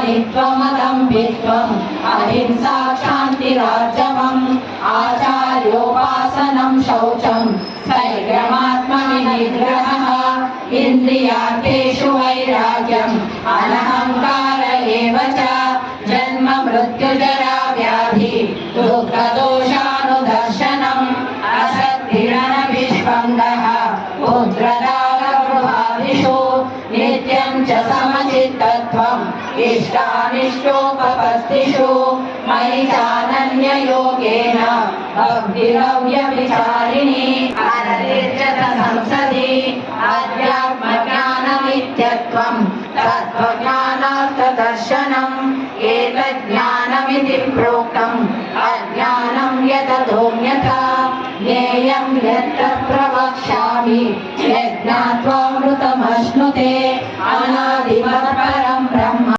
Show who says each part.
Speaker 1: अनित्वमदम्बित्वम् अहिंसा क्षान्तिरार्जवम् आचार्योपासनं शौचं स्थैर्यमात्मविनिग्रहः इन्द्रियार्थेषु वैराग्यम् अनहङ्कार एव च जन्म मृत्युजरा व्याधि दुःखदोषानुदर्शनम् असद्भिरनभिष्पन्दः पुत्रदारगृहादिषु नित्यं च समचित्तत्वम् इष्टानिष्टोपपत्तिषु मयि चानन्ययोगेन भक्तिरव्यभिचारिणी अनतिर्जत संसदि अध्यात्मज्ञानमित्यत्वम् तत्त्वज्ञानार्थदर्शनम् एतज्ज्ञानमिति प्रोक्तम् अज्ञानं यततोऽन्यथा ज्ञेयं यत्र प्रवक्ष्यामि यज्ञात्वामृतमश्नुते अनादिमत्